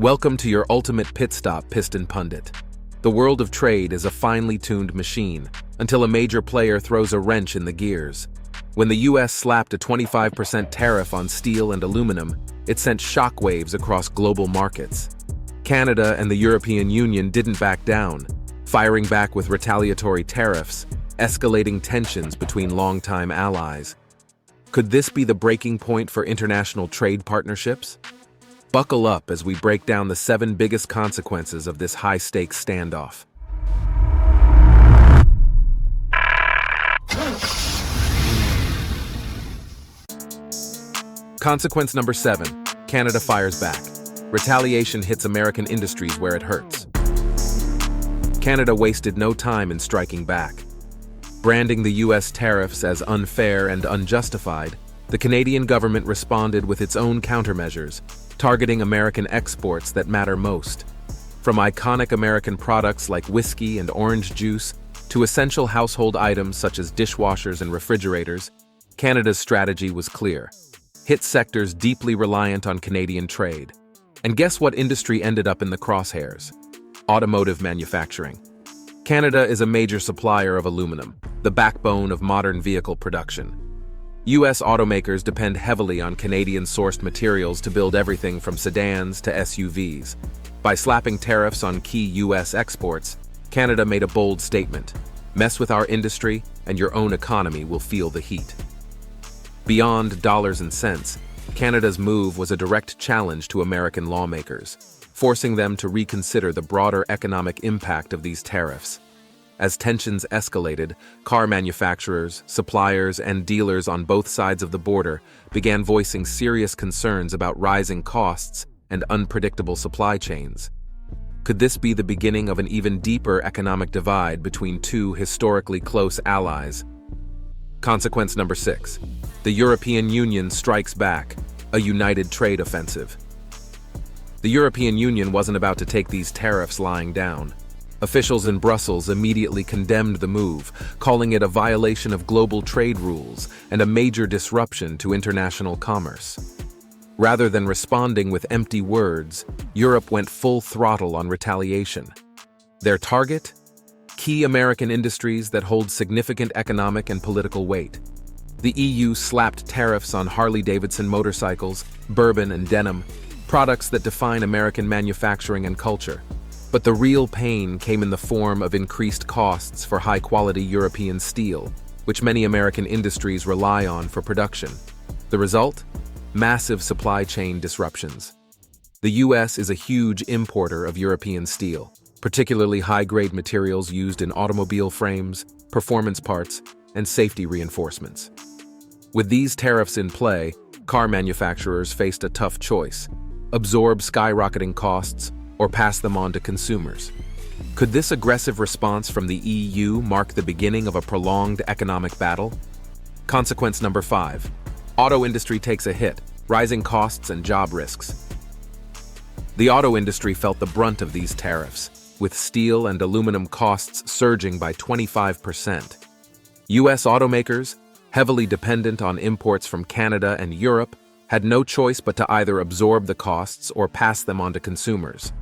Welcome to your ultimate pit stop, Piston Pundit. The world of trade is a finely tuned machine, until a major player throws a wrench in the gears. When the US slapped a 25% tariff on steel and aluminum, it sent shockwaves across global markets. Canada and the European Union didn't back down, firing back with retaliatory tariffs, escalating tensions between longtime allies. Could this be the breaking point for international trade partnerships? Buckle up as we break down the 7 biggest consequences of this high-stakes standoff. Consequence number 7. Canada fires back. Retaliation hits American industries where it hurts. Canada wasted no time in striking back. Branding the US tariffs as unfair and unjustified, the Canadian government responded with its own countermeasures, targeting American exports that matter most. From iconic American products like whiskey and orange juice to essential household items such as dishwashers and refrigerators, Canada's strategy was clear. Hit sectors deeply reliant on Canadian trade. And guess what industry ended up in the crosshairs? Automotive manufacturing. Canada is a major supplier of aluminum, the backbone of modern vehicle production. US automakers depend heavily on Canadian-sourced materials to build everything from sedans to SUVs. By slapping tariffs on key US exports, Canada made a bold statement: mess with our industry, and your own economy will feel the heat. Beyond dollars and cents, Canada's move was a direct challenge to American lawmakers, forcing them to reconsider the broader economic impact of these tariffs. As tensions escalated, car manufacturers, suppliers, and dealers on both sides of the border began voicing serious concerns about rising costs and unpredictable supply chains. Could this be the beginning of an even deeper economic divide between two historically close allies? Consequence number 6. The European Union strikes back, a united trade offensive. The European Union wasn't about to take these tariffs lying down. Officials in Brussels immediately condemned the move, calling it a violation of global trade rules and a major disruption to international commerce. Rather than responding with empty words, Europe went full throttle on retaliation. Their target? Key American industries that hold significant economic and political weight. The EU slapped tariffs on Harley-Davidson motorcycles, bourbon, and denim, products that define American manufacturing and culture. But the real pain came in the form of increased costs for high-quality European steel, which many American industries rely on for production. The result? Massive supply chain disruptions. The US is a huge importer of European steel, particularly high-grade materials used in automobile frames, performance parts, and safety reinforcements. With these tariffs in play, car manufacturers faced a tough choice: absorb skyrocketing costs or pass them on to consumers. Could this aggressive response from the EU mark the beginning of a prolonged economic battle? Consequence number 5. Auto industry takes a hit, rising costs and job risks. The auto industry felt the brunt of these tariffs, with steel and aluminum costs surging by 25%. US automakers, heavily dependent on imports from Canada and Europe, had no choice but to either absorb the costs or pass them on to consumers.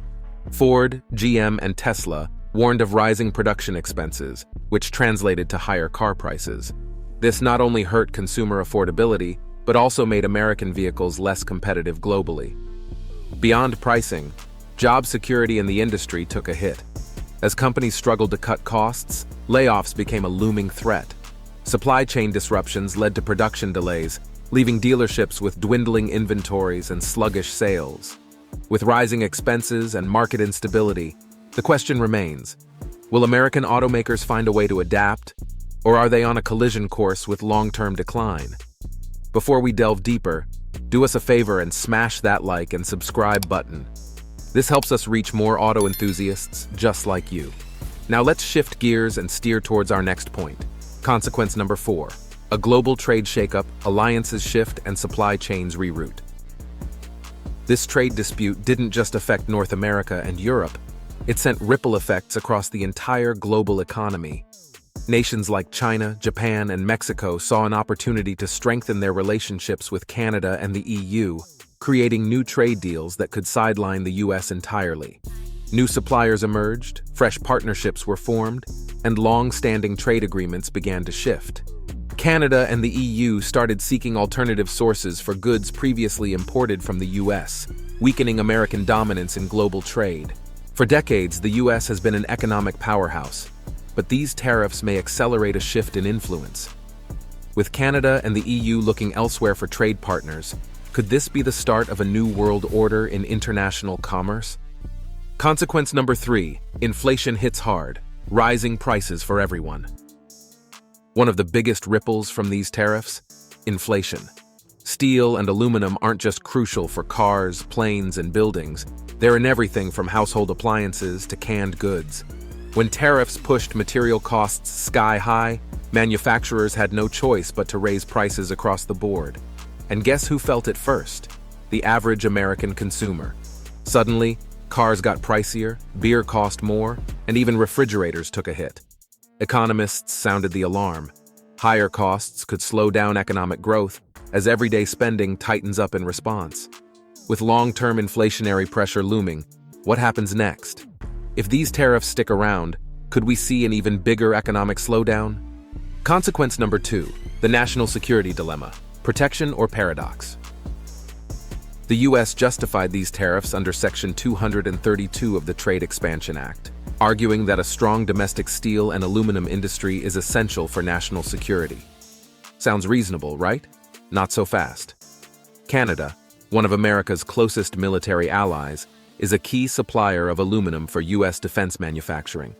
Ford, GM, and Tesla warned of rising production expenses, which translated to higher car prices. This not only hurt consumer affordability, but also made American vehicles less competitive globally. Beyond pricing, job security in the industry took a hit. As companies struggled to cut costs, layoffs became a looming threat. Supply chain disruptions led to production delays, leaving dealerships with dwindling inventories and sluggish sales. With rising expenses and market instability, the question remains: will American automakers find a way to adapt, or are they on a collision course with long-term decline? Before we delve deeper, do us a favor and smash that like and subscribe button. This helps us reach more auto enthusiasts just like you. Now let's shift gears and steer towards our next point. Consequence number 4. A global trade shakeup, alliances shift, and supply chains reroute. This trade dispute didn't just affect North America and Europe, it sent ripple effects across the entire global economy. Nations like China, Japan, and Mexico saw an opportunity to strengthen their relationships with Canada and the EU, creating new trade deals that could sideline the US entirely. New suppliers emerged, fresh partnerships were formed, and long-standing trade agreements began to shift. Canada and the EU started seeking alternative sources for goods previously imported from the US, weakening American dominance in global trade. For decades, the US has been an economic powerhouse, but these tariffs may accelerate a shift in influence. With Canada and the EU looking elsewhere for trade partners, could this be the start of a new world order in international commerce? Consequence number 3, inflation hits hard, rising prices for everyone. One of the biggest ripples from these tariffs? Inflation. Steel and aluminum aren't just crucial for cars, planes, and buildings. They're in everything from household appliances to canned goods. When tariffs pushed material costs sky high, manufacturers had no choice but to raise prices across the board. And guess who felt it first? The average American consumer. Suddenly, cars got pricier, beer cost more, and even refrigerators took a hit. Economists sounded the alarm. Higher costs could slow down economic growth as everyday spending tightens up in response. With long-term inflationary pressure looming, what happens next? If these tariffs stick around, could we see an even bigger economic slowdown? Consequence number 2, the national security dilemma, protection or paradox. The US justified these tariffs under Section 232 of the Trade Expansion Act, arguing that a strong domestic steel and aluminum industry is essential for national security. Sounds reasonable, right? Not so fast. Canada, one of America's closest military allies, is a key supplier of aluminum for US defense manufacturing.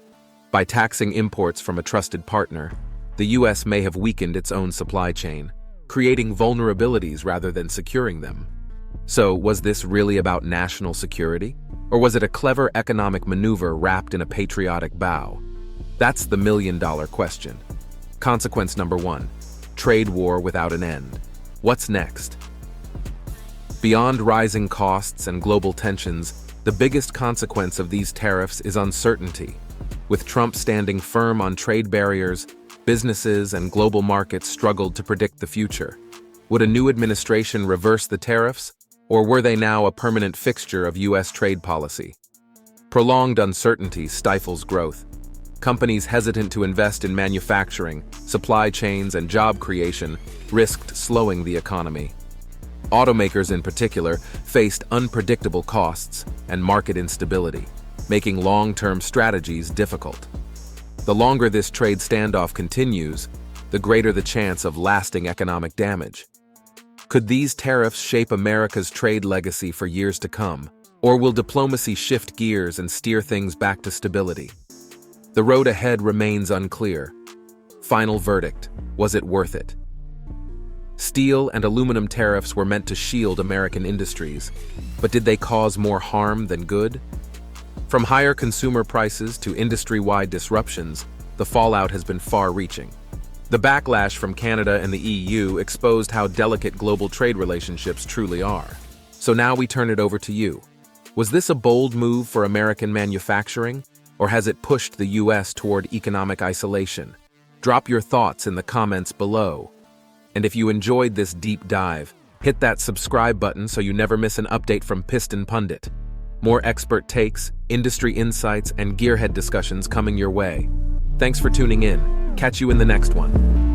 By taxing imports from a trusted partner, the US may have weakened its own supply chain, creating vulnerabilities rather than securing them. So, was this really about national security? Or was it a clever economic maneuver wrapped in a patriotic bow? That's the million-dollar question. Consequence number 1, trade war without an end. What's next? Beyond rising costs and global tensions, the biggest consequence of these tariffs is uncertainty. With Trump standing firm on trade barriers, businesses and global markets struggled to predict the future. Would a new administration reverse the tariffs, or were they now a permanent fixture of US trade policy? Prolonged uncertainty stifles growth. Companies hesitant to invest in manufacturing, supply chains, and job creation risked slowing the economy. Automakers in particular faced unpredictable costs and market instability, making long-term strategies difficult. The longer this trade standoff continues, the greater the chance of lasting economic damage. Could these tariffs shape America's trade legacy for years to come, or will diplomacy shift gears and steer things back to stability? The road ahead remains unclear. Final verdict: was it worth it? Steel and aluminum tariffs were meant to shield American industries, but did they cause more harm than good? From higher consumer prices to industry-wide disruptions, the fallout has been far-reaching. The backlash from Canada and the EU exposed how delicate global trade relationships truly are. So now we turn it over to you. Was this a bold move for American manufacturing, or has it pushed the US toward economic isolation? Drop your thoughts in the comments below. And if you enjoyed this deep dive, hit that subscribe button so you never miss an update from Piston Pundit. More expert takes, industry insights, and gearhead discussions coming your way. Thanks for tuning in. Catch you in the next one.